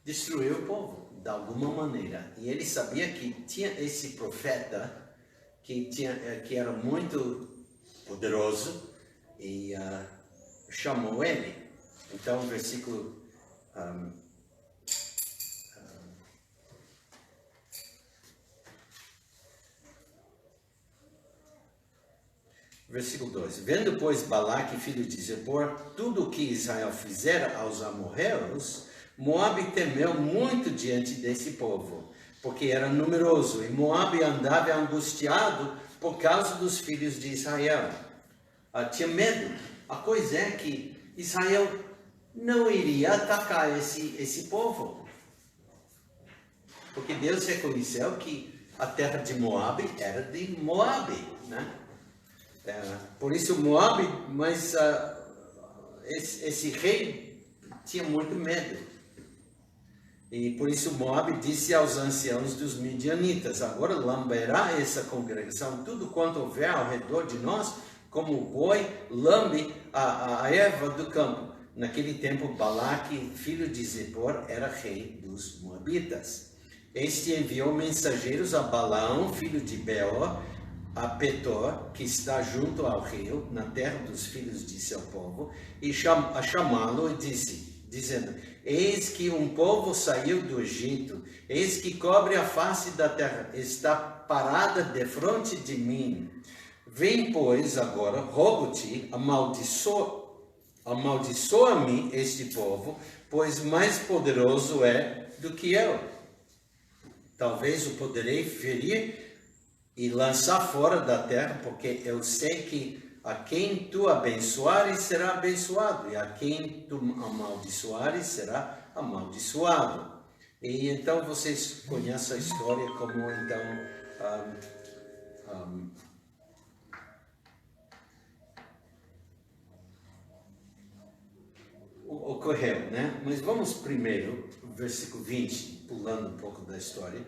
destruir o povo de alguma maneira. E ele sabia que tinha esse profeta que era muito poderoso e chamou ele. Então, versículo Versículo 2. Vendo, pois, Balaque, filho de Zippor, tudo o que Israel fizera aos amorreus, Moabe temeu muito diante desse povo, porque era numeroso, e Moabe andava angustiado por causa dos filhos de Israel. Tinha medo. A coisa é que Israel não iria atacar esse povo, porque Deus reconheceu que a terra de Moabe era de Moabe, né? Por isso Moabe, mas esse rei tinha muito medo. E por isso Moabe disse aos anciãos dos midianitas: agora lamberá essa congregação tudo quanto houver ao redor de nós, como o boi lambe a erva do campo. Naquele tempo Balaque, filho de Zippor, era rei dos Moabitas. Este enviou mensageiros a Balaão, filho de Beor, a Petor, que está junto ao rio, na terra dos filhos de seu povo, e a chamá-lo e dizendo: eis que um povo saiu do Egito, eis que cobre a face da terra, está parada defronte de mim. Vem, pois, agora, rogo-te, amaldiçoa-me este povo, pois mais poderoso é do que eu. Talvez o poderei ferir e lançar fora da terra, porque eu sei que a quem tu abençoares será abençoado, e a quem tu amaldiçoares será amaldiçoado. E então vocês conhecem a história como então ocorreu, né? Mas vamos primeiro, versículo 20, pulando um pouco da história.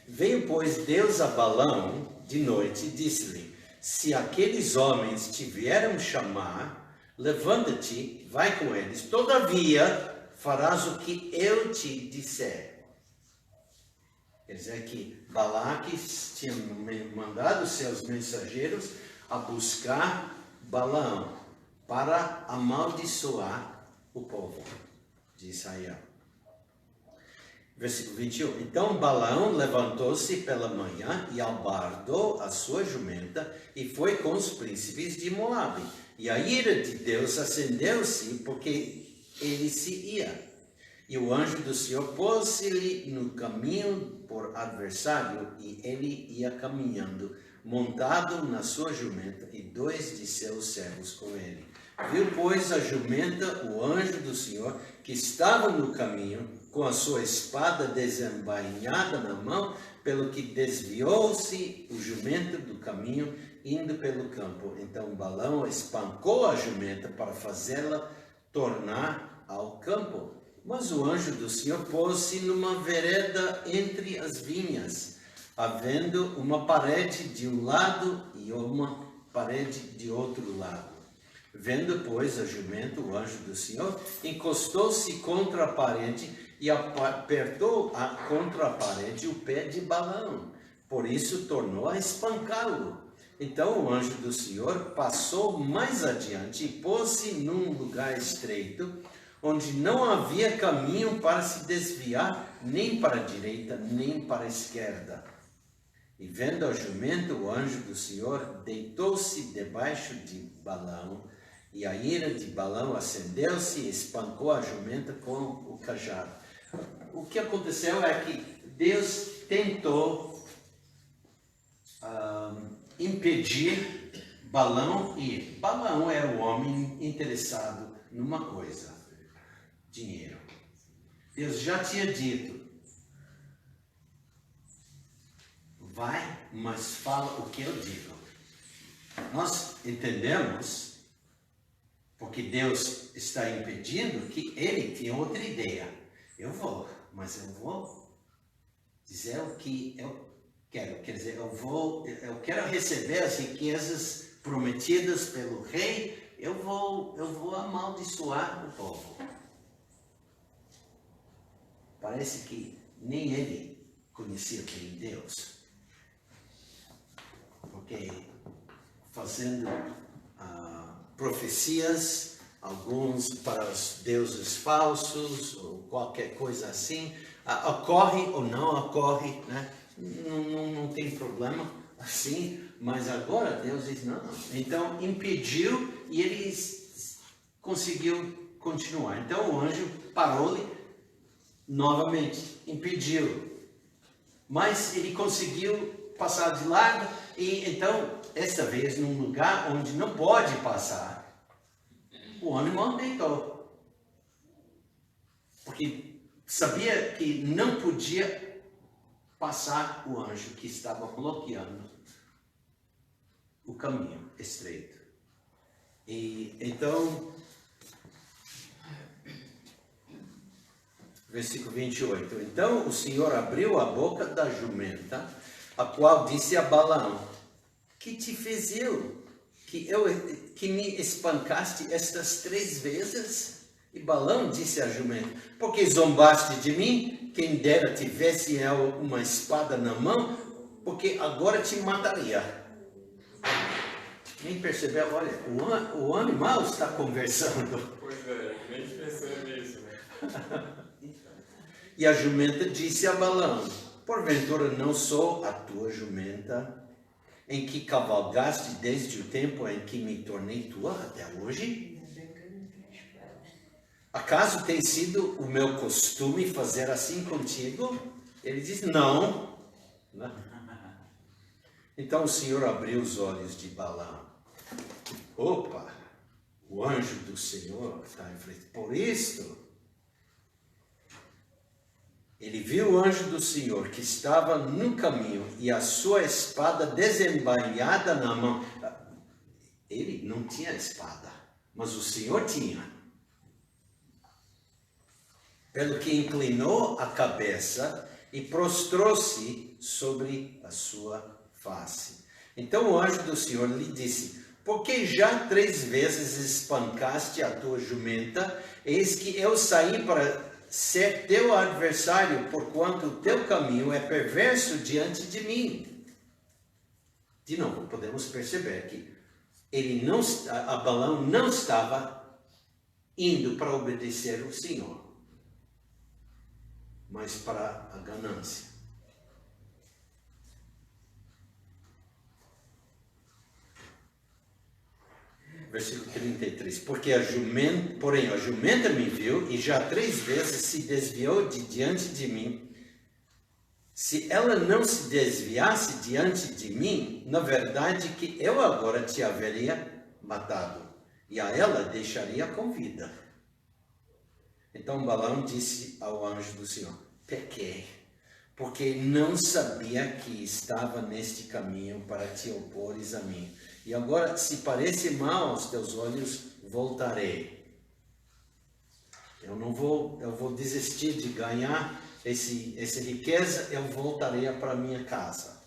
Veio, pois, Deus a Balaão de noite e disse-lhe: se aqueles homens te vieram chamar, levanta-te, vai com eles, todavia farás o que eu te disser. Quer dizer que Balaque tinha mandado seus mensageiros a buscar Balaão para amaldiçoar o povo de Israel. Versículo 21. Então Balaão levantou-se pela manhã e albardou a sua jumenta e foi com os príncipes de Moabe. E a ira de Deus acendeu-se porque ele se ia. E o anjo do Senhor pôs-se-lhe no caminho por adversário, e ele ia caminhando, montado na sua jumenta, e 2 de seus servos com ele. Viu, pois, a jumenta, o anjo do Senhor, que estava no caminho, com a sua espada desembainhada na mão, pelo que desviou-se o jumento do caminho, indo pelo campo. Então Balaão espancou a jumenta para fazê-la tornar ao campo. Mas o anjo do Senhor pôs-se numa vereda entre as vinhas, havendo uma parede de um lado e uma parede de outro lado. Vendo, pois, a jumenta, o anjo do Senhor encostou-se contra a parede e apertou contra a parede o pé de Balaão. Por isso tornou a espancá-lo. Então o anjo do Senhor passou mais adiante e pôs-se num lugar estreito, onde não havia caminho para se desviar nem para a direita nem para a esquerda. E vendo a jumenta, o anjo do Senhor deitou-se debaixo de Balaão, e a ira de Balaão acendeu-se e espancou a jumenta com o cajado. O que aconteceu é que Deus tentou impedir Balaão ir. Balaão era um homem interessado numa coisa: dinheiro. Deus já tinha dito: vai, mas fala o que eu digo. Nós entendemos, porque Deus está impedindo, que ele tinha outra ideia. Eu vou, mas eu vou dizer o que eu quero. Quer dizer, eu quero receber as riquezas prometidas pelo rei, eu vou amaldiçoar o povo. Parece que nem ele conhecia quem Deus. Porque fazendo profecias, alguns para os deuses falsos, ou qualquer coisa assim, ocorre ou não ocorre, né? Não tem problema assim, mas agora Deus diz não. Então impediu e ele conseguiu continuar. Então o anjo parou-lhe novamente, impediu. Mas ele conseguiu passar de lado e então, esta vez, num lugar onde não pode passar, o animal deitou. Porque sabia que não podia passar o anjo que estava bloqueando o caminho estreito. E então, versículo 28. Então o Senhor abriu a boca da jumenta, a qual disse a Balaão: que te fez eu? Que me espancaste estas 3 vezes? E Balaão disse à jumenta: porque zombaste de mim? Quem dera tivesse eu uma espada na mão, porque agora te mataria. Nem percebeu? Olha, o animal está conversando. Pois é, nem percebe isso, né? E a jumenta disse a Balaão: porventura não sou a tua jumenta, em que cavalgaste desde o tempo em que me tornei tua até hoje? Acaso tem sido o meu costume fazer assim contigo? Ele diz: não. Então o Senhor abriu os olhos de Balaão. Opa, o anjo do Senhor está em frente. Por isto, ele viu o anjo do Senhor que estava no caminho e a sua espada desembainhada na mão. Ele não tinha espada, mas o Senhor tinha. Pelo que inclinou a cabeça e prostrou-se sobre a sua face. Então o anjo do Senhor lhe disse: porque já 3 vezes espancaste a tua jumenta, eis que eu saí para ser teu adversário, porquanto o teu caminho é perverso diante de mim. De novo, podemos perceber que a Balaão não estava indo para obedecer o Senhor, mas para a ganância. Versículo 33. Porém a jumenta me viu e já 3 vezes se desviou de diante de mim. Se ela não se desviasse diante de mim, na verdade que eu agora te haveria matado, e a ela deixaria com vida. Então Balaão disse ao anjo do Senhor: pequei, porque não sabia que estava neste caminho para te opores a mim. E agora, se parece mal aos teus olhos, voltarei. Eu vou desistir de ganhar essa riqueza, eu voltarei para minha casa.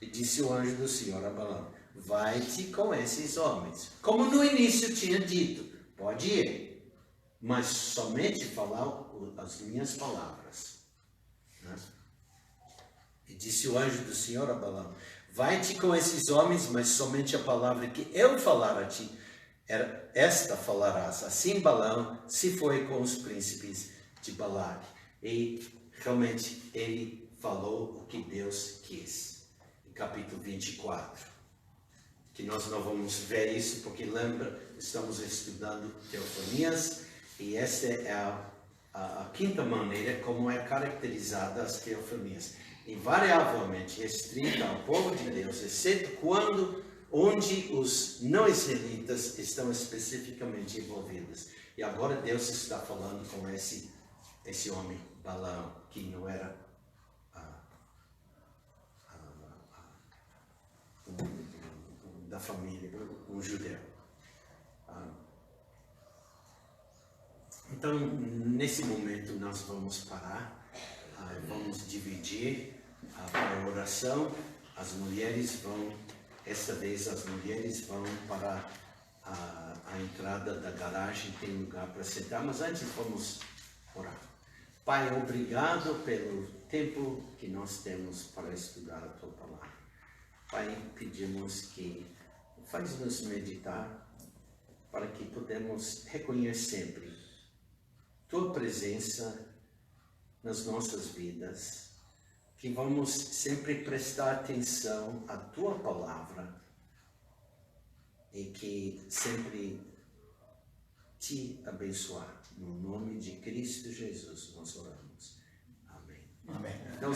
E disse o anjo do Senhor a Balaão: vai-te com esses homens. Como no início tinha dito, pode ir, mas somente falar as minhas palavras. Né? E disse o anjo do Senhor a Balaão: vai-te com esses homens, mas somente a palavra que eu falar a ti, esta falarás. Assim Balaão se foi com os príncipes de Balaque. E realmente ele falou o que Deus quis. Em capítulo 24. Que nós não vamos ver isso, porque lembra, estamos estudando teofanias, e esta é a 5ª maneira como é caracterizada as teofanias. Invariavelmente restrita ao povo de Deus, exceto onde os não israelitas estão especificamente envolvidos. E agora Deus está falando com esse homem, Balaão, que não era família, um judeu. Então, nesse momento, nós vamos parar, vamos dividir para a oração. As mulheres vão, esta vez as mulheres vão para a entrada da garagem, tem lugar para sentar, mas antes vamos orar. Pai, obrigado pelo tempo que nós temos para estudar a Tua Palavra. Pai, pedimos que faz-nos meditar para que podemos reconhecer sempre Tua presença nas nossas vidas, que vamos sempre prestar atenção à Tua Palavra e que sempre Te abençoar. No nome de Cristo Jesus nós oramos. Amém. Amém. Então,